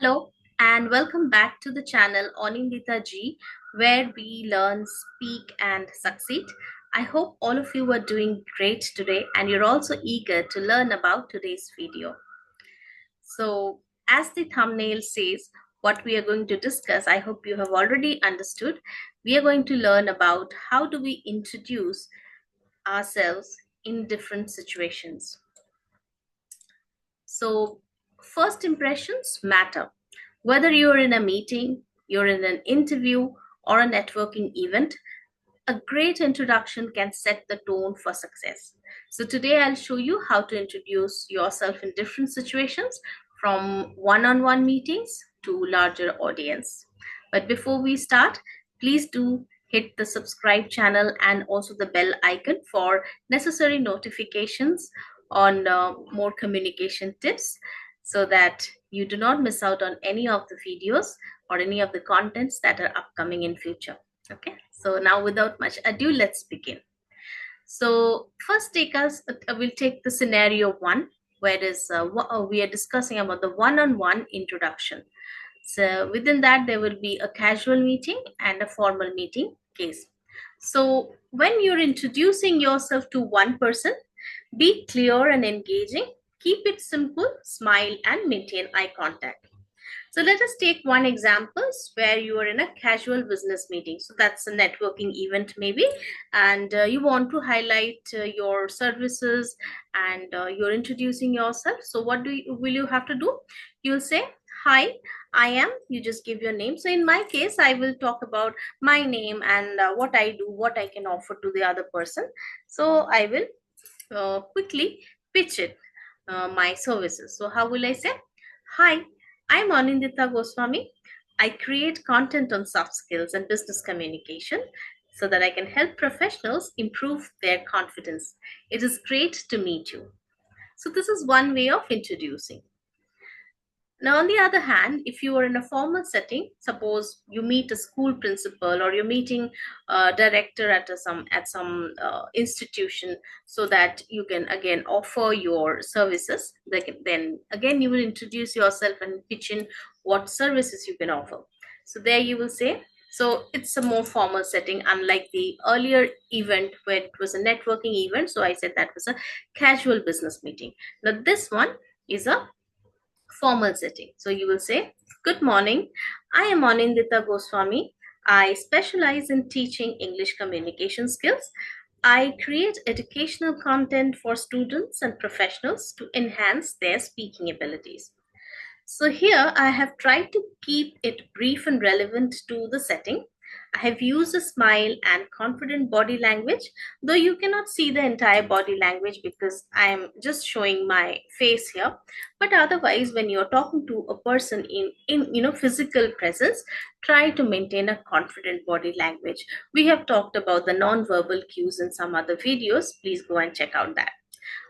Hello and welcome back to the channel Onindita G, where we learn, speak, and succeed. I hope all of you are doing great today and you're also eager to learn about today's video. So, as the thumbnail says, what we are going to discuss, I hope you have already understood. We are going to learn about how do we introduce ourselves in different situations. So, first impressions matter. Whether you're in a meeting, you're in an interview, or a networking event, a great introduction can set the tone for success. So, today I'll show you how to introduce yourself in different situations from one on one meetings to larger audience. But before we start, please do hit the subscribe channel and also the bell icon for necessary notifications on more communication tips so that you do not miss out on any of the videos or any of the contents that are upcoming in future. Okay, so now without much ado, let's begin. So first we'll take the scenario one, where we are discussing about the one-on-one introduction. So within that, there will be a casual meeting and a formal meeting case. So when you're introducing yourself to one person, be clear and engaging, keep it simple, smile, and maintain eye contact. So let us take one example where you are in a casual business meeting. So that's a networking event maybe, and you want to highlight your services and you're introducing yourself. So what will you have to do? You'll say, "Hi, I am." You just give your name. So in my case, I will talk about my name and what I do, what I can offer to the other person. So I will quickly pitch it, my services. So how will I say? Hi, I'm Anindita Goswami. I create content on soft skills and business communication so that I can help professionals improve their confidence. It is great to meet you. So this is one way of introducing. Now, on the other hand, if you are in a formal setting, suppose you meet a school principal or you're meeting a director at some institution, so that you can again offer your services. Then again, you will introduce yourself and pitch in what services you can offer. So there you will say. So it's a more formal setting, unlike the earlier event where it was a networking event. So I said that was a casual business meeting. Now this one is a formal setting. So you will say, "Good morning. I am Anindita Goswami. I specialize in teaching English communication skills. I create educational content for students and professionals to enhance their speaking abilities." So here I have tried to keep it brief and relevant to the setting. I have used a smile and confident body language, though you cannot see the entire body language because I am just showing my face here. But otherwise, when you're talking to a person in physical presence, try to maintain a confident body language. We have talked about the non-verbal cues in some other videos. Please go and check out that.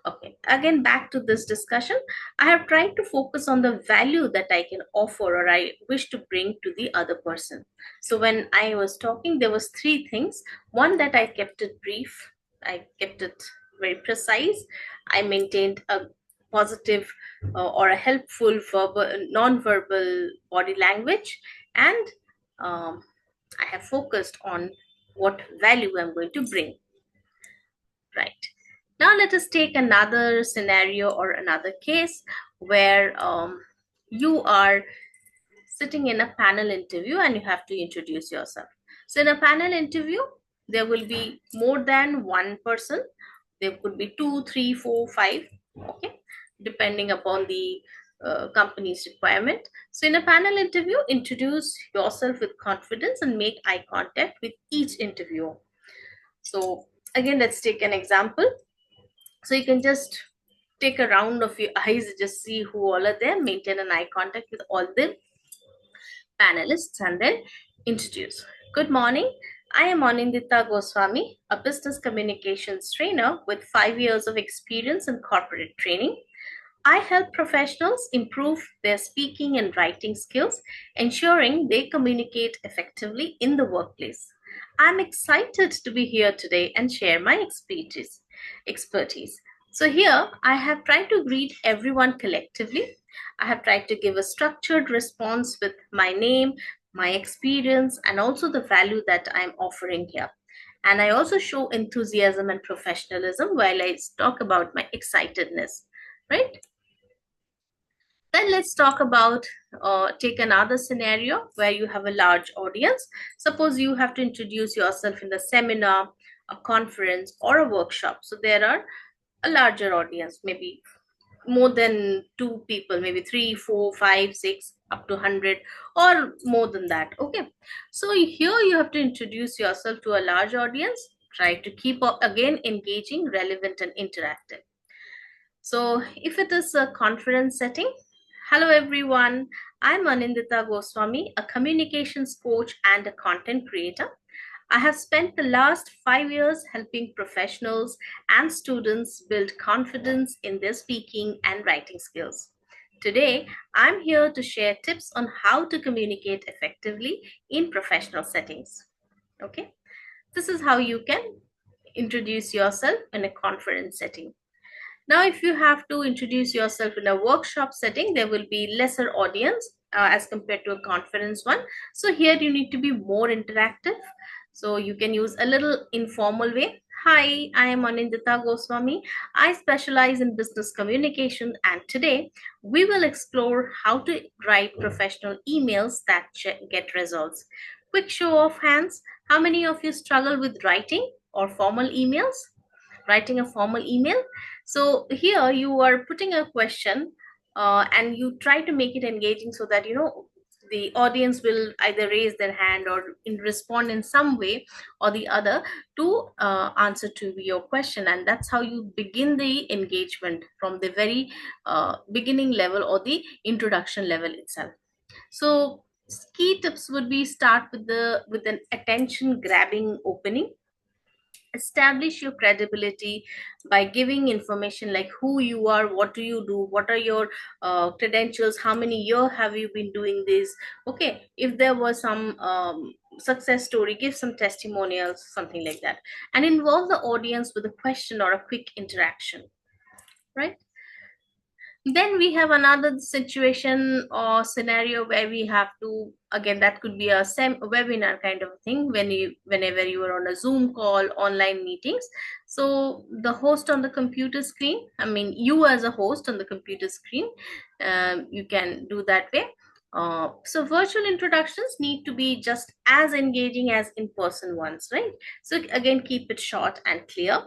Okay, again, back to this discussion. I have tried to focus on the value that I can offer or I wish to bring to the other person. So when I was talking, there was three things. One, that I kept it brief. I kept it very precise. I maintained a positive or a helpful verbal, non-verbal body language, and um, I have focused on what value I'm going to bring. Right. Now let us take another scenario or another case where you are sitting in a panel interview and you have to introduce yourself. So in a panel interview, there will be more than one person. There could be two, three, four, five, okay, depending upon the company's requirement. So in a panel interview, introduce yourself with confidence and make eye contact with each interviewer. So again, let's take an example. So you can just take a round of your eyes, just see who all are there, maintain an eye contact with all the panelists, and then introduce. Good morning. I am Anindita Goswami, a business communications trainer with 5 years of experience in corporate training. I help professionals improve their speaking and writing skills, ensuring they communicate effectively in the workplace. I'm excited to be here today and share my expertise. So here I have tried to greet everyone collectively. I have tried to give a structured response with my name, my experience, and also the value that I'm offering here. And I also show enthusiasm and professionalism while I talk about my excitedness, right? Then let's talk about, take another scenario where you have a large audience. Suppose you have to introduce yourself in the seminar, a conference, or a workshop. So there are a larger audience, maybe more than two people, maybe three, four, five, six, up to 100, or more than that. Okay. So here you have to introduce yourself to a large audience. Try to keep again engaging, relevant, and interactive. So, if it is a conference setting, hello everyone, I'm Anindita Goswami, a communications coach and a content creator. I have spent the last 5 years helping professionals and students build confidence in their speaking and writing skills. Today, I'm here to share tips on how to communicate effectively in professional settings. Okay, this is how you can introduce yourself in a conference setting. Now, if you have to introduce yourself in a workshop setting, there will be lesser audience as compared to a conference one. So here you need to be more interactive. So you can use a little informal way. Hi, I am Anindita Goswami. I specialize in business communication, and today we will explore how to write professional emails that get results. Quick show of hands. How many of you struggle with writing or formal emails? Writing a formal email. So here you are putting a question, and you try to make it engaging so that the audience will either raise their hand or respond in some way or the other to answer to your question, and that's how you begin the engagement from the very beginning level or the introduction level itself. So key tips would be start with an attention grabbing opening. Establish your credibility by giving information like who you are, what do you do, what are your credentials, how many years have you been doing this. Okay, if there was some success story, give some testimonials, something like that, and involve the audience with a question or a quick interaction, right? Then we have another situation or scenario where we have to, again, that could be a webinar kind of thing, whenever you are on a Zoom call, online meetings. So the host on the computer screen, I mean you as a host on the computer screen, you can do that way. So virtual introductions need to be just as engaging as in-person ones, right? So again, keep it short and clear.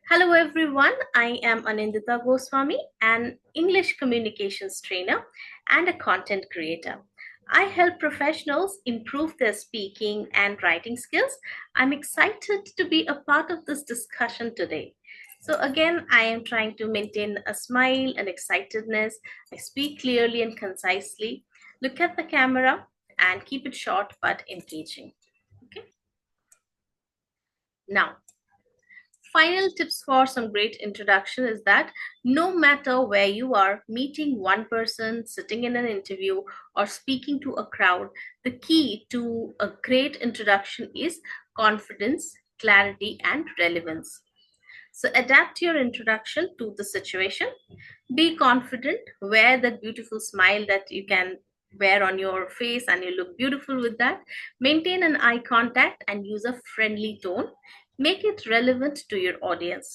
Hello everyone, I am Anindita Goswami, an English communications trainer and a content creator. I help professionals improve their speaking and writing skills. I'm excited to be a part of this discussion today. So again, I am trying to maintain a smile and excitedness. I speak clearly and concisely. Look at the camera and keep it short but engaging. Okay. Now, final tips for some great introduction is that no matter where you are, meeting one person, sitting in an interview, or speaking to a crowd, the key to a great introduction is confidence, clarity, and relevance. So adapt your introduction to the situation. Be confident, wear that beautiful smile that you can wear on your face and you look beautiful with that. Maintain an eye contact and use a friendly tone. Make it relevant to your audience,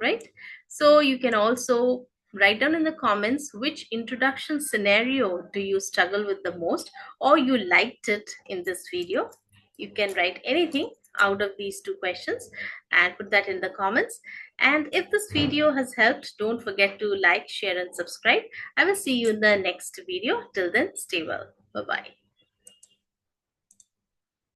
right? So you can also write down in the comments which introduction scenario do you struggle with the most or you liked it in this video. You can write anything out of these two questions and put that in the comments. And if this video has helped, don't forget to like, share, and subscribe. I will see you in the next video. Till then, stay well. Bye bye.